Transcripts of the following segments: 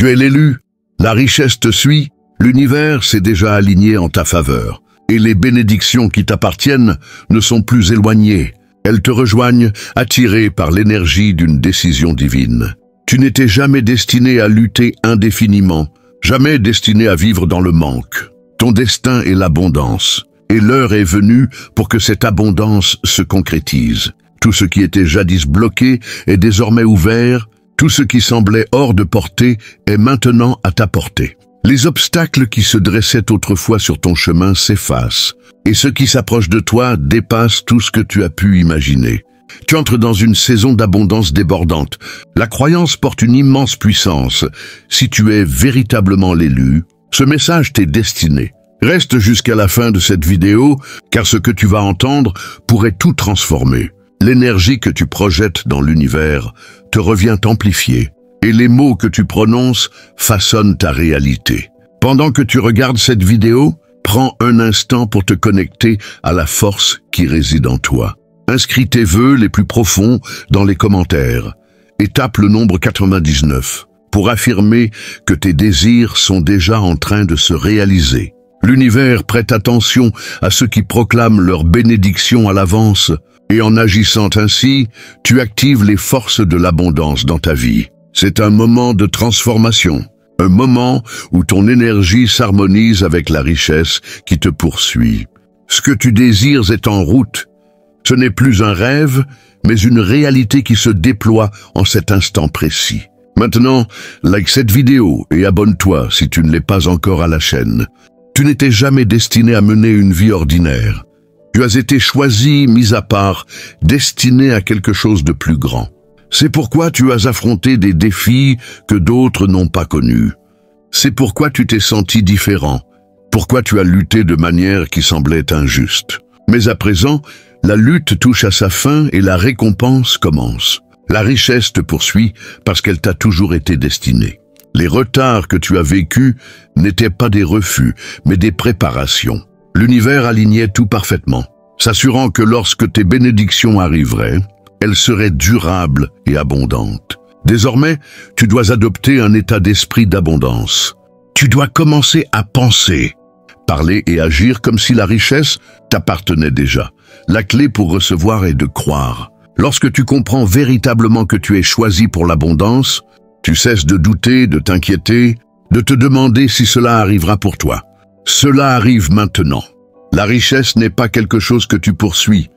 Tu es l'élu, la richesse te suit, l'univers s'est déjà aligné en ta faveur. Et les bénédictions qui t'appartiennent ne sont plus éloignées. Elles te rejoignent, attirées par l'énergie d'une décision divine. Tu n'étais jamais destiné à lutter indéfiniment, jamais destiné à vivre dans le manque. Ton destin est l'abondance, et l'heure est venue pour que cette abondance se concrétise. Tout ce qui était jadis bloqué est désormais ouvert, tout ce qui semblait hors de portée est maintenant à ta portée. Les obstacles qui se dressaient autrefois sur ton chemin s'effacent, et ce qui s'approche de toi dépasse tout ce que tu as pu imaginer. Tu entres dans une saison d'abondance débordante. La croyance porte une immense puissance. Si tu es véritablement l'élu, ce message t'est destiné. Reste jusqu'à la fin de cette vidéo, car ce que tu vas entendre pourrait tout transformer. L'énergie que tu projettes dans l'univers te revient amplifiée. Et les mots que tu prononces façonnent ta réalité. Pendant que tu regardes cette vidéo, prends un instant pour te connecter à la force qui réside en toi. Inscris tes vœux les plus profonds dans les commentaires et tape le nombre 99 pour affirmer que tes désirs sont déjà en train de se réaliser. L'univers prête attention à ceux qui proclament leur bénédiction à l'avance et en agissant ainsi, tu actives les forces de l'abondance dans ta vie. C'est un moment de transformation, un moment où ton énergie s'harmonise avec la richesse qui te poursuit. Ce que tu désires est en route. Ce n'est plus un rêve, mais une réalité qui se déploie en cet instant précis. Maintenant, like cette vidéo et abonne-toi si tu ne l'es pas encore à la chaîne. Tu n'étais jamais destiné à mener une vie ordinaire. Tu as été choisi, mis à part, destiné à quelque chose de plus grand. C'est pourquoi tu as affronté des défis que d'autres n'ont pas connus. C'est pourquoi tu t'es senti différent, pourquoi tu as lutté de manière qui semblait injuste. Mais à présent, la lutte touche à sa fin et la récompense commence. La richesse te poursuit parce qu'elle t'a toujours été destinée. Les retards que tu as vécus n'étaient pas des refus, mais des préparations. L'univers alignait tout parfaitement, s'assurant que lorsque tes bénédictions arriveraient, elles seraient durables et abondantes. Désormais, tu dois adopter un état d'esprit d'abondance. Tu dois commencer à penser, parler et agir comme si la richesse t'appartenait déjà. La clé pour recevoir est de croire. Lorsque tu comprends véritablement que tu es choisi pour l'abondance, tu cesses de douter, de t'inquiéter, de te demander si cela arrivera pour toi. Cela arrive maintenant. La richesse n'est pas quelque chose que tu poursuis,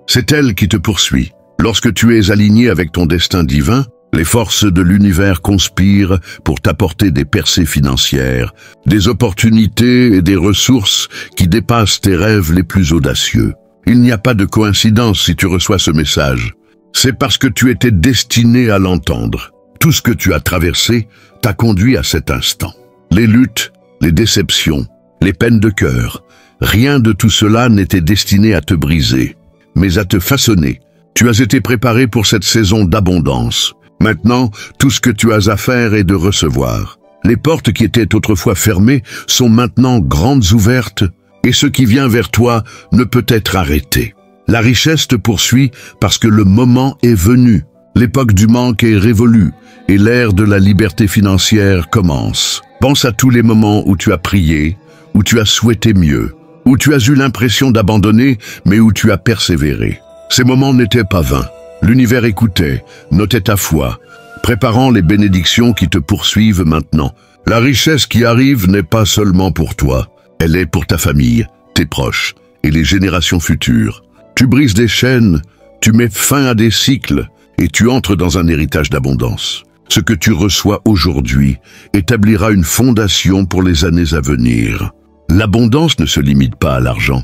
c'est elle qui te poursuit. Lorsque tu es aligné avec ton destin divin, les forces de l'univers conspirent pour t'apporter des percées financières, des opportunités et des ressources qui dépassent tes rêves les plus audacieux. Il n'y a pas de coïncidence si tu reçois ce message. C'est parce que tu étais destiné à l'entendre. Tout ce que tu as traversé t'a conduit à cet instant. Les luttes, les déceptions, les peines de cœur, rien de tout cela n'était destiné à te briser, mais à te façonner. Tu as été préparé pour cette saison d'abondance. Maintenant, tout ce que tu as à faire est de recevoir. Les portes qui étaient autrefois fermées sont maintenant grandes ouvertes, et ce qui vient vers toi ne peut être arrêté. La richesse te poursuit parce que le moment est venu. L'époque du manque est révolue, et l'ère de la liberté financière commence. Pense à tous les moments où tu as prié, où tu as souhaité mieux, où tu as eu l'impression d'abandonner, mais où tu as persévéré. Ces moments n'étaient pas vains. L'univers écoutait, notait ta foi, préparant les bénédictions qui te poursuivent maintenant. La richesse qui arrive n'est pas seulement pour toi, elle est pour ta famille, tes proches et les générations futures. Tu brises des chaînes, tu mets fin à des cycles et tu entres dans un héritage d'abondance. Ce que tu reçois aujourd'hui établira une fondation pour les années à venir. L'abondance ne se limite pas à l'argent.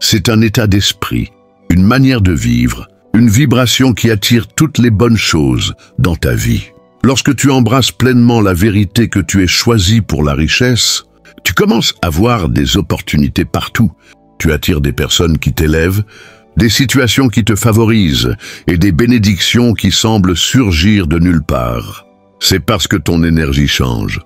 C'est un état d'esprit, une manière de vivre, une vibration qui attire toutes les bonnes choses dans ta vie. Lorsque tu embrasses pleinement la vérité que tu es choisi pour la richesse, tu commences à voir des opportunités partout. Tu attires des personnes qui t'élèvent, des situations qui te favorisent et des bénédictions qui semblent surgir de nulle part. C'est parce que ton énergie change.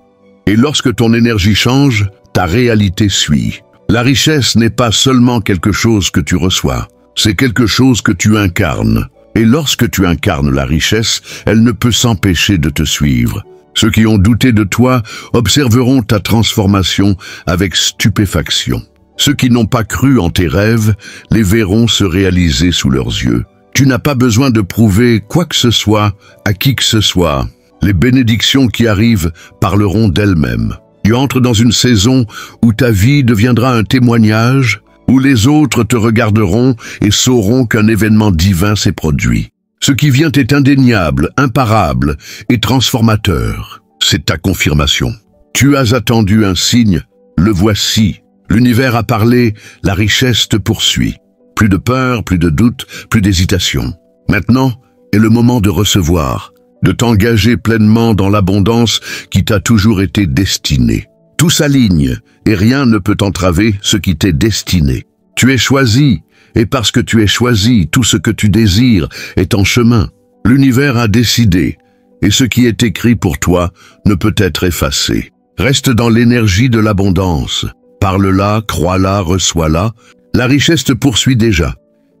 Et lorsque ton énergie change, ta réalité suit. La richesse n'est pas seulement quelque chose que tu reçois, c'est quelque chose que tu incarnes. Et lorsque tu incarnes la richesse, elle ne peut s'empêcher de te suivre. Ceux qui ont douté de toi observeront ta transformation avec stupéfaction. Ceux qui n'ont pas cru en tes rêves les verront se réaliser sous leurs yeux. Tu n'as pas besoin de prouver quoi que ce soit à qui que ce soit. Les bénédictions qui arrivent parleront d'elles-mêmes. Tu entres dans une saison où ta vie deviendra un témoignage, où les autres te regarderont et sauront qu'un événement divin s'est produit. Ce qui vient est indéniable, imparable et transformateur. C'est ta confirmation. Tu as attendu un signe, le voici. L'univers a parlé, la richesse te poursuit. Plus de peur, plus de doute, plus d'hésitation. Maintenant est le moment de recevoir, de t'engager pleinement dans l'abondance qui t'a toujours été destinée. Tout s'aligne et rien ne peut entraver ce qui t'est destiné. Tu es choisi. Et parce que tu es choisi, tout ce que tu désires est en chemin. L'univers a décidé, et ce qui est écrit pour toi ne peut être effacé. Reste dans l'énergie de l'abondance. Parle-la, crois-la, reçois-la. La richesse te poursuit déjà.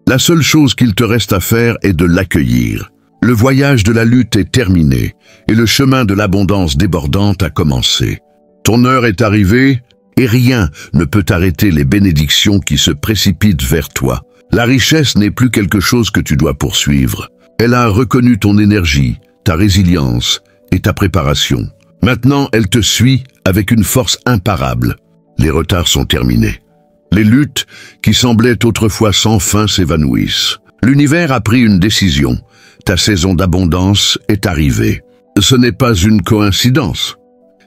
La seule chose qu'il te reste à faire est de l'accueillir. Le voyage de la lutte est terminé, et le chemin de l'abondance débordante a commencé. Ton heure est arrivée, et rien ne peut arrêter les bénédictions qui se précipitent vers toi. La richesse n'est plus quelque chose que tu dois poursuivre. Elle a reconnu ton énergie, ta résilience et ta préparation. Maintenant, elle te suit avec une force imparable. Les retards sont terminés. Les luttes qui semblaient autrefois sans fin s'évanouissent. L'univers a pris une décision. Ta saison d'abondance est arrivée. Ce n'est pas une coïncidence.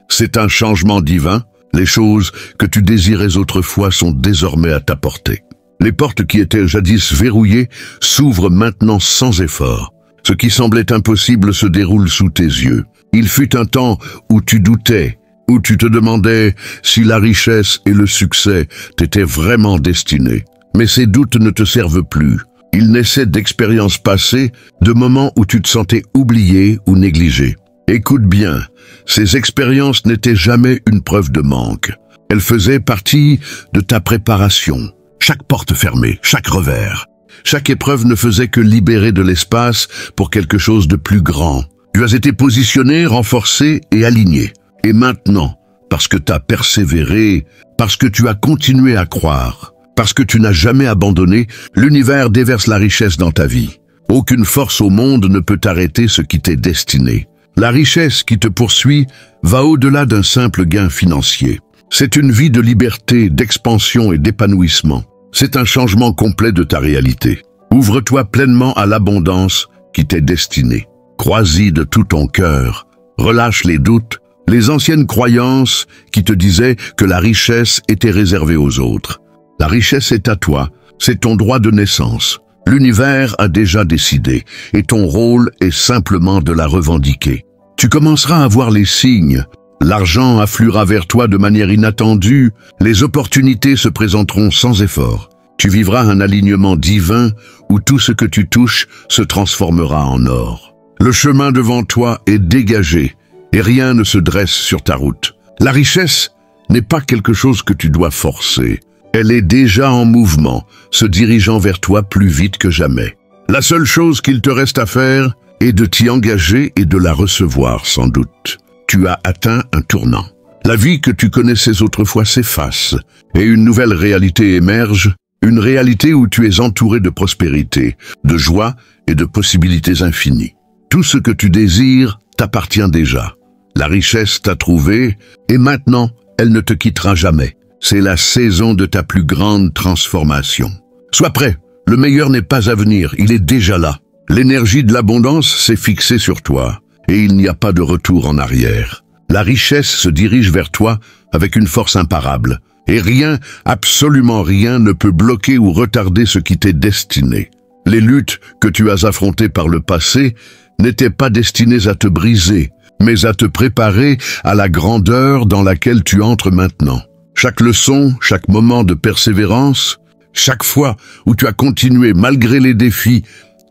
C'est un changement divin. Les choses que tu désirais autrefois sont désormais à ta portée. Les portes qui étaient jadis verrouillées s'ouvrent maintenant sans effort. Ce qui semblait impossible se déroule sous tes yeux. Il fut un temps où tu doutais, où tu te demandais si la richesse et le succès t'étaient vraiment destinés. Mais ces doutes ne te servent plus. Ils naissaient d'expériences passées, de moments où tu te sentais oublié ou négligé. Écoute bien, ces expériences n'étaient jamais une preuve de manque. Elles faisaient partie de ta préparation. Chaque porte fermée, chaque revers, chaque épreuve ne faisait que libérer de l'espace pour quelque chose de plus grand. Tu as été positionné, renforcé et aligné. Et maintenant, parce que tu as persévéré, parce que tu as continué à croire, parce que tu n'as jamais abandonné, l'univers déverse la richesse dans ta vie. Aucune force au monde ne peut arrêter ce qui t'est destiné. La richesse qui te poursuit va au-delà d'un simple gain financier. C'est une vie de liberté, d'expansion et d'épanouissement. C'est un changement complet de ta réalité. Ouvre-toi pleinement à l'abondance qui t'est destinée. Crois-y de tout ton cœur. Relâche les doutes, les anciennes croyances qui te disaient que la richesse était réservée aux autres. La richesse est à toi, c'est ton droit de naissance. L'univers a déjà décidé et ton rôle est simplement de la revendiquer. Tu commenceras à voir les signes. L'argent affluera vers toi de manière inattendue, les opportunités se présenteront sans effort. Tu vivras un alignement divin où tout ce que tu touches se transformera en or. Le chemin devant toi est dégagé et rien ne se dresse sur ta route. La richesse n'est pas quelque chose que tu dois forcer. Elle est déjà en mouvement, se dirigeant vers toi plus vite que jamais. La seule chose qu'il te reste à faire est de t'y engager et de la recevoir sans doute. Tu as atteint un tournant. La vie que tu connaissais autrefois s'efface et une nouvelle réalité émerge, une réalité où tu es entouré de prospérité, de joie et de possibilités infinies. Tout ce que tu désires t'appartient déjà. La richesse t'a trouvé et maintenant, elle ne te quittera jamais. C'est la saison de ta plus grande transformation. Sois prêt, le meilleur n'est pas à venir, il est déjà là. L'énergie de l'abondance s'est fixée sur toi et il n'y a pas de retour en arrière. La richesse se dirige vers toi avec une force imparable et rien, absolument rien ne peut bloquer ou retarder ce qui t'est destiné. Les luttes que tu as affrontées par le passé n'étaient pas destinées à te briser, mais à te préparer à la grandeur dans laquelle tu entres maintenant. Chaque leçon, chaque moment de persévérance, chaque fois où tu as continué malgré les défis,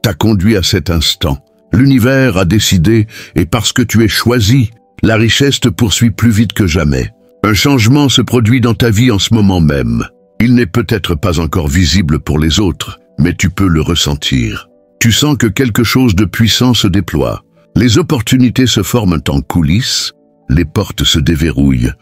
t'a conduit à cet instant. L'univers a décidé et parce que tu es choisi, la richesse te poursuit plus vite que jamais. Un changement se produit dans ta vie en ce moment même. Il n'est peut-être pas encore visible pour les autres, mais tu peux le ressentir. Tu sens que quelque chose de puissant se déploie. Les opportunités se forment en coulisses, les portes se déverrouillent,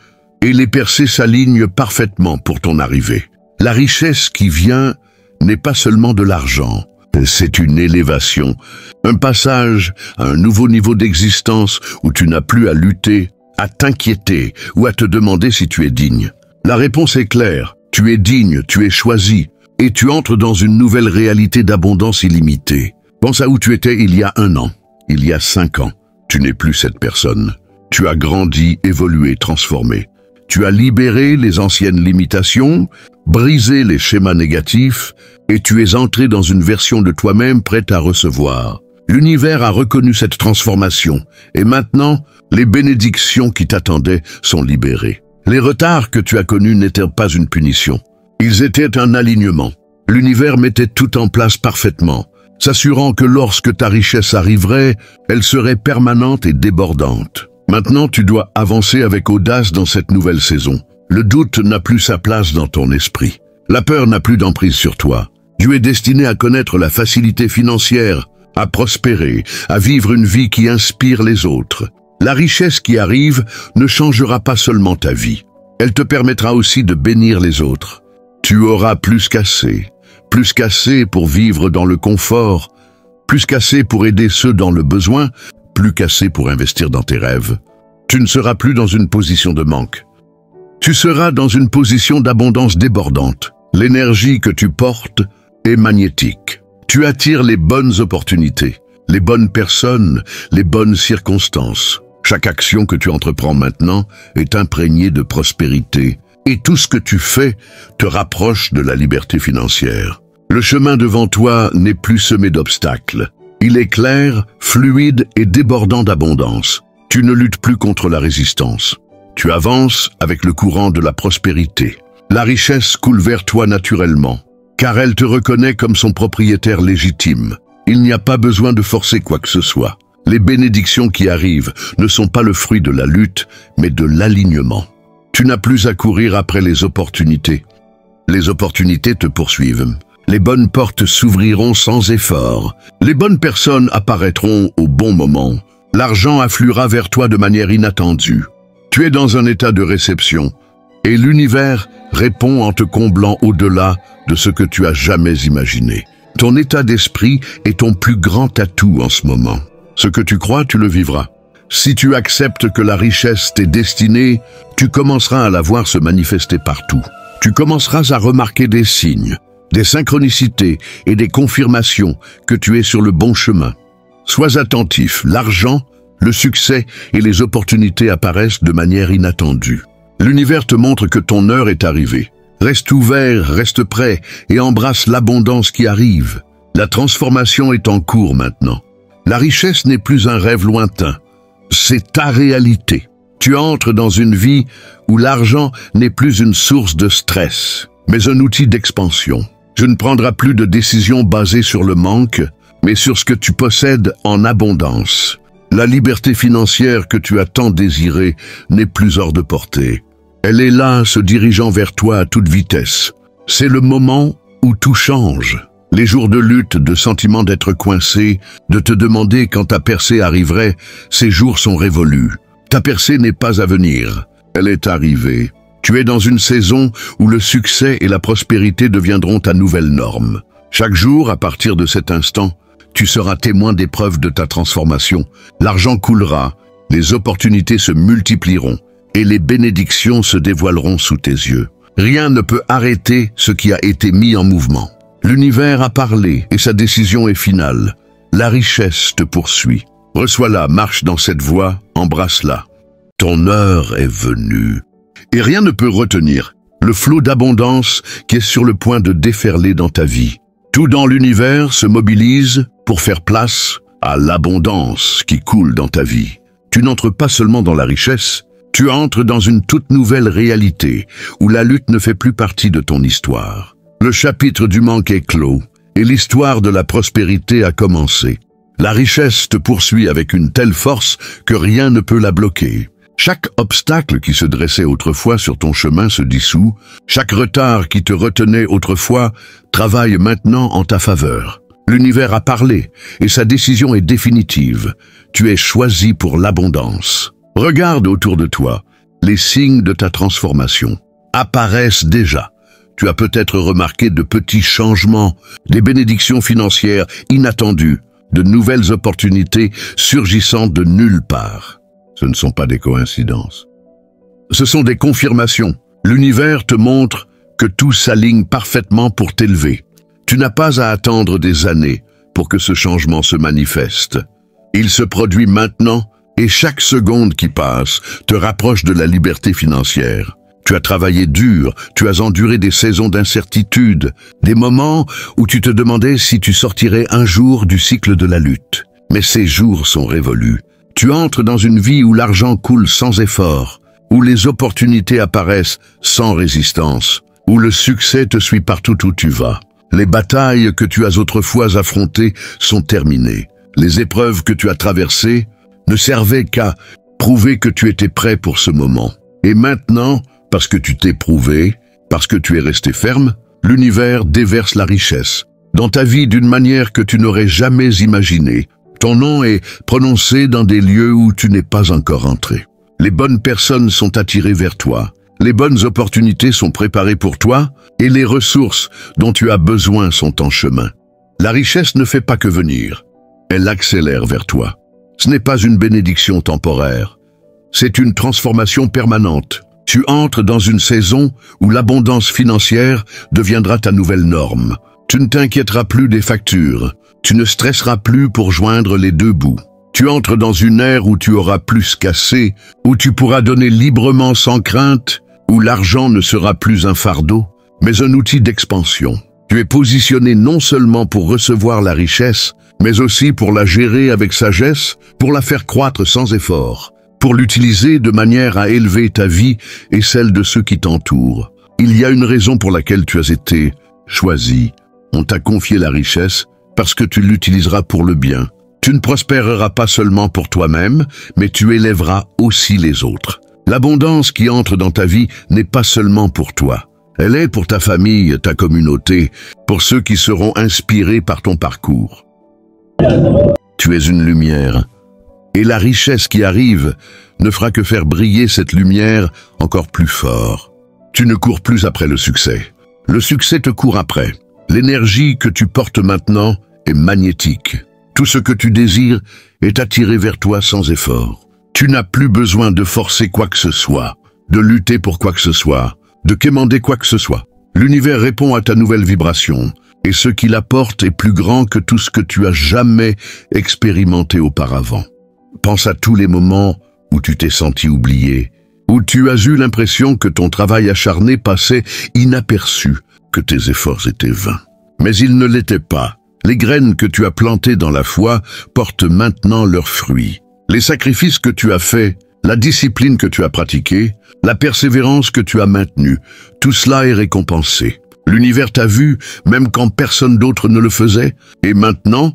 et les percées s'alignent parfaitement pour ton arrivée. La richesse qui vient n'est pas seulement de l'argent, c'est une élévation, un passage à un nouveau niveau d'existence où tu n'as plus à lutter, à t'inquiéter ou à te demander si tu es digne. La réponse est claire, tu es digne, tu es choisi, et tu entres dans une nouvelle réalité d'abondance illimitée. Pense à où tu étais il y a 1 an, il y a 5 ans. Tu n'es plus cette personne. Tu as grandi, évolué, transformé. Tu as libéré les anciennes limitations, brisé les schémas négatifs, et tu es entré dans une version de toi-même prête à recevoir. L'univers a reconnu cette transformation, et maintenant, les bénédictions qui t'attendaient sont libérées. Les retards que tu as connus n'étaient pas une punition. Ils étaient un alignement. L'univers mettait tout en place parfaitement, s'assurant que lorsque ta richesse arriverait, elle serait permanente et débordante. Maintenant, tu dois avancer avec audace dans cette nouvelle saison. Le doute n'a plus sa place dans ton esprit. La peur n'a plus d'emprise sur toi. Tu es destiné à connaître la facilité financière, à prospérer, à vivre une vie qui inspire les autres. La richesse qui arrive ne changera pas seulement ta vie. Elle te permettra aussi de bénir les autres. Tu auras plus qu'assez pour vivre dans le confort, plus qu'assez pour aider ceux dans le besoin, plus qu'assez pour investir dans tes rêves. Tu ne seras plus dans une position de manque. Tu seras dans une position d'abondance débordante. L'énergie que tu portes est magnétique. Tu attires les bonnes opportunités, les bonnes personnes, les bonnes circonstances. Chaque action que tu entreprends maintenant est imprégnée de prospérité. Et tout ce que tu fais te rapproche de la liberté financière. Le chemin devant toi n'est plus semé d'obstacles. Il est clair, fluide et débordant d'abondance. Tu ne luttes plus contre la résistance. Tu avances avec le courant de la prospérité. La richesse coule vers toi naturellement, car elle te reconnaît comme son propriétaire légitime. Il n'y a pas besoin de forcer quoi que ce soit. Les bénédictions qui arrivent ne sont pas le fruit de la lutte, mais de l'alignement. Tu n'as plus à courir après les opportunités. Les opportunités te poursuivent. Les bonnes portes s'ouvriront sans effort. Les bonnes personnes apparaîtront au bon moment. L'argent affluera vers toi de manière inattendue. Tu es dans un état de réception, et l'univers répond en te comblant au-delà de ce que tu as jamais imaginé. Ton état d'esprit est ton plus grand atout en ce moment. Ce que tu crois, tu le vivras. Si tu acceptes que la richesse t'est destinée, tu commenceras à la voir se manifester partout. Tu commenceras à remarquer des signes, des synchronicités et des confirmations que tu es sur le bon chemin. Sois attentif, l'argent, le succès et les opportunités apparaissent de manière inattendue. L'univers te montre que ton heure est arrivée. Reste ouvert, reste prêt et embrasse l'abondance qui arrive. La transformation est en cours maintenant. La richesse n'est plus un rêve lointain. C'est ta réalité. Tu entres dans une vie où l'argent n'est plus une source de stress, mais un outil d'expansion. Tu ne prendras plus de décisions basées sur le manque, mais sur ce que tu possèdes en abondance. La liberté financière que tu as tant désirée n'est plus hors de portée. Elle est là, se dirigeant vers toi à toute vitesse. C'est le moment où tout change. Les jours de lutte, de sentiment d'être coincé, de te demander quand ta percée arriverait, ces jours sont révolus. Ta percée n'est pas à venir, elle est arrivée. Tu es dans une saison où le succès et la prospérité deviendront ta nouvelle norme. Chaque jour, à partir de cet instant, tu seras témoin d'épreuves de ta transformation. L'argent coulera, les opportunités se multiplieront et les bénédictions se dévoileront sous tes yeux. Rien ne peut arrêter ce qui a été mis en mouvement. L'univers a parlé et sa décision est finale. La richesse te poursuit. Reçois-la, marche dans cette voie, embrasse-la. Ton heure est venue. Et rien ne peut retenir le flot d'abondance qui est sur le point de déferler dans ta vie. Tout dans l'univers se mobilise pour faire place à l'abondance qui coule dans ta vie. Tu n'entres pas seulement dans la richesse, tu entres dans une toute nouvelle réalité où la lutte ne fait plus partie de ton histoire. Le chapitre du manque est clos et l'histoire de la prospérité a commencé. La richesse te poursuit avec une telle force que rien ne peut la bloquer. Chaque obstacle qui se dressait autrefois sur ton chemin se dissout. Chaque retard qui te retenait autrefois travaille maintenant en ta faveur. L'univers a parlé et sa décision est définitive. tu es choisi pour l'abondance. Regarde autour de toi, les signes de ta transformation apparaissent déjà. Tu as peut-être remarqué de petits changements, des bénédictions financières inattendues, de nouvelles opportunités surgissant de nulle part. Ce ne sont pas des coïncidences. Ce sont des confirmations. L'univers te montre que tout s'aligne parfaitement pour t'élever. Tu n'as pas à attendre des années pour que ce changement se manifeste. Il se produit maintenant et chaque seconde qui passe te rapproche de la liberté financière. Tu as travaillé dur, tu as enduré des saisons d'incertitude, des moments où tu te demandais si tu sortirais un jour du cycle de la lutte. Mais ces jours sont révolus. Tu entres dans une vie où l'argent coule sans effort, où les opportunités apparaissent sans résistance, où le succès te suit partout où tu vas. Les batailles que tu as autrefois affrontées sont terminées. Les épreuves que tu as traversées ne servaient qu'à prouver que tu étais prêt pour ce moment. Et maintenant, parce que tu t'es prouvé, parce que tu es resté ferme, l'univers déverse la richesse dans ta vie d'une manière que tu n'aurais jamais imaginée. Ton nom est prononcé dans des lieux où tu n'es pas encore entré. Les bonnes personnes sont attirées vers toi. Les bonnes opportunités sont préparées pour toi et les ressources dont tu as besoin sont en chemin. La richesse ne fait pas que venir. Elle accélère vers toi. Ce n'est pas une bénédiction temporaire. C'est une transformation permanente. Tu entres dans une saison où l'abondance financière deviendra ta nouvelle norme. Tu ne t'inquiéteras plus des factures. Tu ne stresseras plus pour joindre les deux bouts. Tu entres dans une ère où tu auras plus qu'assez, où tu pourras donner librement sans crainte, où l'argent ne sera plus un fardeau, mais un outil d'expansion. Tu es positionné non seulement pour recevoir la richesse, mais aussi pour la gérer avec sagesse, pour la faire croître sans effort, pour l'utiliser de manière à élever ta vie et celle de ceux qui t'entourent. Il y a une raison pour laquelle tu as été choisi. On t'a confié la richesse parce que tu l'utiliseras pour le bien. Tu ne prospéreras pas seulement pour toi-même, mais tu élèveras aussi les autres. L'abondance qui entre dans ta vie n'est pas seulement pour toi. Elle est pour ta famille, ta communauté, pour ceux qui seront inspirés par ton parcours. Tu es une lumière, et la richesse qui arrive ne fera que faire briller cette lumière encore plus fort. Tu ne cours plus après le succès. Le succès te court après. L'énergie que tu portes maintenant est magnétique. Tout ce que tu désires est attiré vers toi sans effort. Tu n'as plus besoin de forcer quoi que ce soit, de lutter pour quoi que ce soit, de quémander quoi que ce soit. L'univers répond à ta nouvelle vibration, et ce qu'il apporte est plus grand que tout ce que tu as jamais expérimenté auparavant. Pense à tous les moments où tu t'es senti oublié, où tu as eu l'impression que ton travail acharné passait inaperçu, que tes efforts étaient vains. Mais ils ne l'étaient pas. Les graines que tu as plantées dans la foi portent maintenant leurs fruits. Les sacrifices que tu as faits, la discipline que tu as pratiquée, la persévérance que tu as maintenue, tout cela est récompensé. L'univers t'a vu, même quand personne d'autre ne le faisait, et maintenant,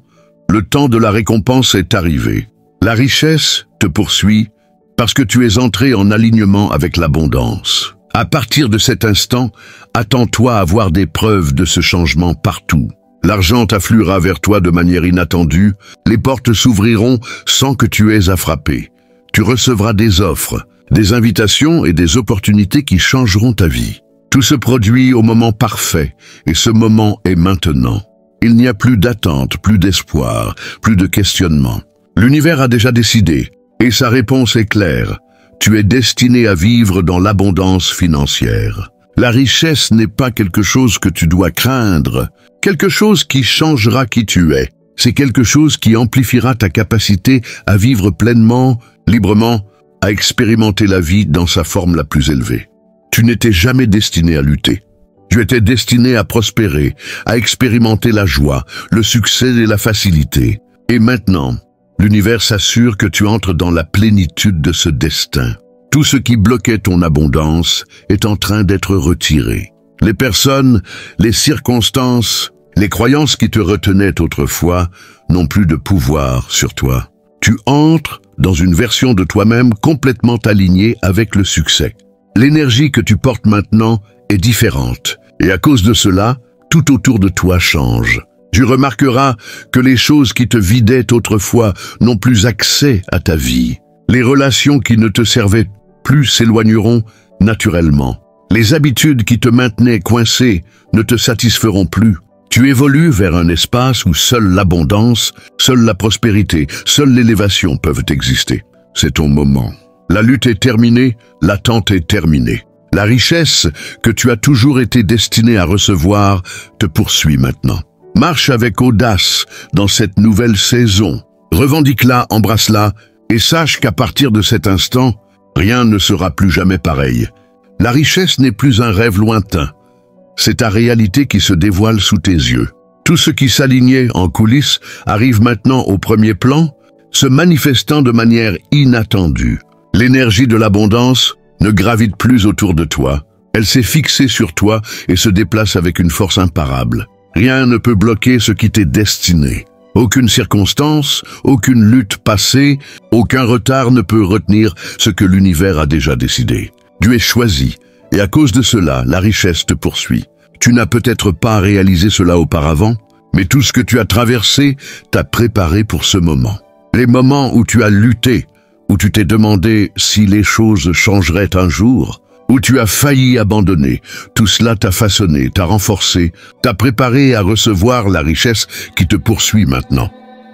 le temps de la récompense est arrivé. La richesse te poursuit parce que tu es entré en alignement avec l'abondance. À partir de cet instant, attends-toi à voir des preuves de ce changement partout. L'argent affluera vers toi de manière inattendue, les portes s'ouvriront sans que tu aies à frapper. Tu recevras des offres, des invitations et des opportunités qui changeront ta vie. Tout se produit au moment parfait, et ce moment est maintenant. Il n'y a plus d'attente, plus d'espoir, plus de questionnement. L'univers a déjà décidé, et sa réponse est claire. Tu es destiné à vivre dans l'abondance financière. La richesse n'est pas quelque chose que tu dois craindre, quelque chose qui changera qui tu es. C'est quelque chose qui amplifiera ta capacité à vivre pleinement, librement, à expérimenter la vie dans sa forme la plus élevée. Tu n'étais jamais destiné à lutter. Tu étais destiné à prospérer, à expérimenter la joie, le succès et la facilité. Et maintenant, l'univers s'assure que tu entres dans la plénitude de ce destin. Tout ce qui bloquait ton abondance est en train d'être retiré. Les personnes, les circonstances, les croyances qui te retenaient autrefois n'ont plus de pouvoir sur toi. Tu entres dans une version de toi-même complètement alignée avec le succès. L'énergie que tu portes maintenant est différente, et à cause de cela, tout autour de toi change. Tu remarqueras que les choses qui te vidaient autrefois n'ont plus accès à ta vie. Les relations qui ne te servaient plus s'éloigneront naturellement. Les habitudes qui te maintenaient coincé ne te satisferont plus. Tu évolues vers un espace où seule l'abondance, seule la prospérité, seule l'élévation peuvent exister. C'est ton moment. La lutte est terminée, l'attente est terminée. La richesse que tu as toujours été destiné à recevoir te poursuit maintenant. Marche avec audace dans cette nouvelle saison. Revendique-la, embrasse-la et sache qu'à partir de cet instant, rien ne sera plus jamais pareil. La richesse n'est plus un rêve lointain. C'est ta réalité qui se dévoile sous tes yeux. Tout ce qui s'alignait en coulisses arrive maintenant au premier plan, se manifestant de manière inattendue. L'énergie de l'abondance ne gravite plus autour de toi. Elle s'est fixée sur toi et se déplace avec une force imparable. Rien ne peut bloquer ce qui t'est destiné. Aucune circonstance, aucune lutte passée, aucun retard ne peut retenir ce que l'univers a déjà décidé. Tu es choisi, et à cause de cela, la richesse te poursuit. Tu n'as peut-être pas réalisé cela auparavant, mais tout ce que tu as traversé t'a préparé pour ce moment. Les moments où tu as lutté, où tu t'es demandé si les choses changeraient un jour, où tu as failli abandonner, tout cela t'a façonné, t'a renforcé, t'a préparé à recevoir la richesse qui te poursuit maintenant.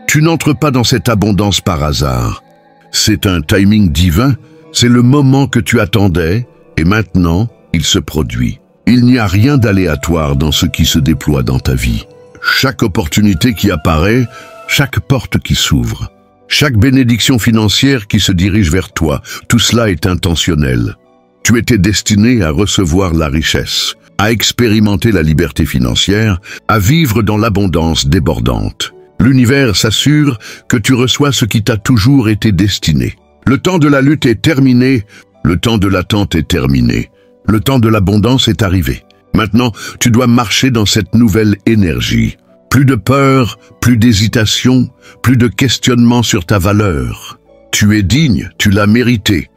Tu n'entres pas dans cette abondance par hasard. C'est un timing divin, c'est le moment que tu attendais, et maintenant, il se produit. Il n'y a rien d'aléatoire dans ce qui se déploie dans ta vie. Chaque opportunité qui apparaît, chaque porte qui s'ouvre, chaque bénédiction financière qui se dirige vers toi, tout cela est intentionnel. Tu étais destiné à recevoir la richesse, à expérimenter la liberté financière, à vivre dans l'abondance débordante. L'univers s'assure que tu reçois ce qui t'a toujours été destiné. Le temps de la lutte est terminé, le temps de l'attente est terminé, le temps de l'abondance est arrivé. Maintenant, tu dois marcher dans cette nouvelle énergie. Plus de peur, plus d'hésitation, plus de questionnement sur ta valeur. Tu es digne, tu l'as mérité.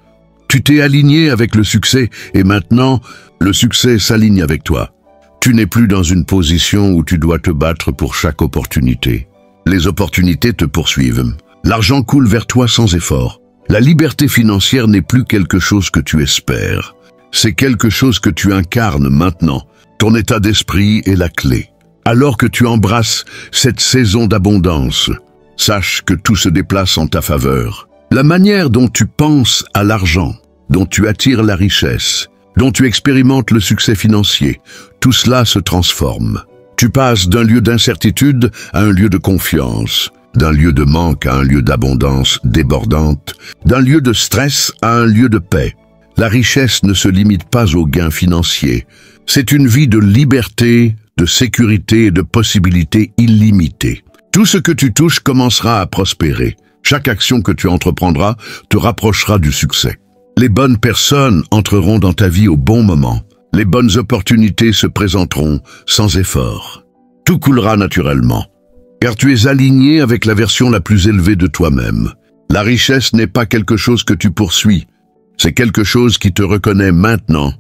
Tu t'es aligné avec le succès et maintenant, le succès s'aligne avec toi. Tu n'es plus dans une position où tu dois te battre pour chaque opportunité. Les opportunités te poursuivent. L'argent coule vers toi sans effort. La liberté financière n'est plus quelque chose que tu espères. C'est quelque chose que tu incarnes maintenant. Ton état d'esprit est la clé. Alors que tu embrasses cette saison d'abondance, sache que tout se déplace en ta faveur. La manière dont tu penses à l'argent, dont tu attires la richesse, dont tu expérimentes le succès financier, tout cela se transforme. Tu passes d'un lieu d'incertitude à un lieu de confiance, d'un lieu de manque à un lieu d'abondance débordante, d'un lieu de stress à un lieu de paix. La richesse ne se limite pas aux gains financiers. C'est une vie de liberté, de sécurité et de possibilités illimitées. Tout ce que tu touches commencera à prospérer. Chaque action que tu entreprendras te rapprochera du succès. Les bonnes personnes entreront dans ta vie au bon moment. Les bonnes opportunités se présenteront sans effort. Tout coulera naturellement, car tu es aligné avec la version la plus élevée de toi-même. La richesse n'est pas quelque chose que tu poursuis, c'est quelque chose qui te reconnaît maintenant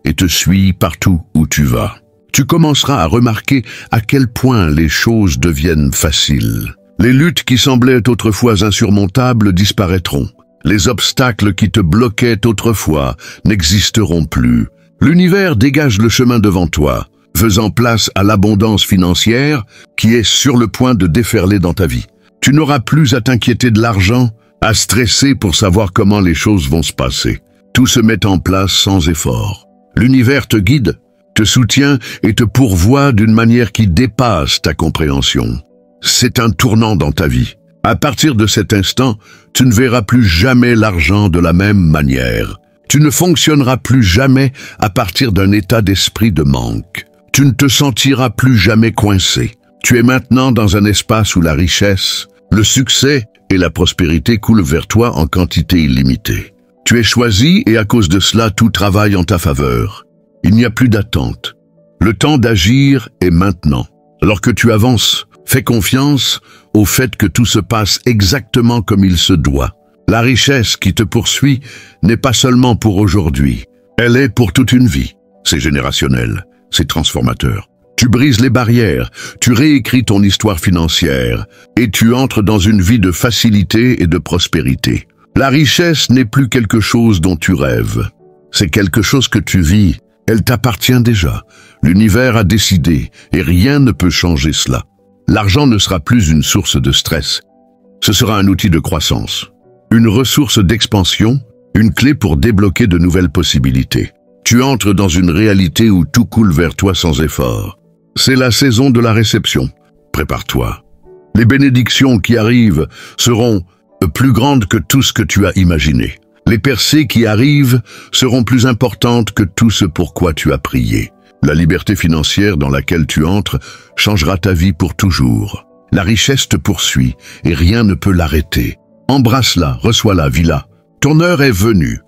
et te suit partout où tu vas. Tu commenceras à remarquer à quel point les choses deviennent faciles. Les luttes qui semblaient autrefois insurmontables disparaîtront. Les obstacles qui te bloquaient autrefois n'existeront plus. L'univers dégage le chemin devant toi, faisant place à l'abondance financière qui est sur le point de déferler dans ta vie. Tu n'auras plus à t'inquiéter de l'argent, à stresser pour savoir comment les choses vont se passer. Tout se met en place sans effort. L'univers te guide, te soutient et te pourvoit d'une manière qui dépasse ta compréhension. C'est un tournant dans ta vie. À partir de cet instant, tu ne verras plus jamais l'argent de la même manière. Tu ne fonctionneras plus jamais à partir d'un état d'esprit de manque. Tu ne te sentiras plus jamais coincé. Tu es maintenant dans un espace où la richesse, le succès et la prospérité coulent vers toi en quantité illimitée. Tu es choisi et à cause de cela, tout travaille en ta faveur. Il n'y a plus d'attente. Le temps d'agir est maintenant. Alors que tu avances, fais confiance au fait que tout se passe exactement comme il se doit. La richesse qui te poursuit n'est pas seulement pour aujourd'hui, elle est pour toute une vie. C'est générationnel, c'est transformateur. Tu brises les barrières, tu réécris ton histoire financière et tu entres dans une vie de facilité et de prospérité. La richesse n'est plus quelque chose dont tu rêves. C'est quelque chose que tu vis. Elle t'appartient déjà. L'univers a décidé et rien ne peut changer cela. L'argent ne sera plus une source de stress. Ce sera un outil de croissance, une ressource d'expansion, une clé pour débloquer de nouvelles possibilités. Tu entres dans une réalité où tout coule vers toi sans effort. C'est la saison de la réception. Prépare-toi. Les bénédictions qui arrivent seront plus grandes que tout ce que tu as imaginé. Les percées qui arrivent seront plus importantes que tout ce pour quoi tu as prié. La liberté financière dans laquelle tu entres changera ta vie pour toujours. La richesse te poursuit et rien ne peut l'arrêter. Embrasse-la, reçois-la, vis-la. Ton heure est venue.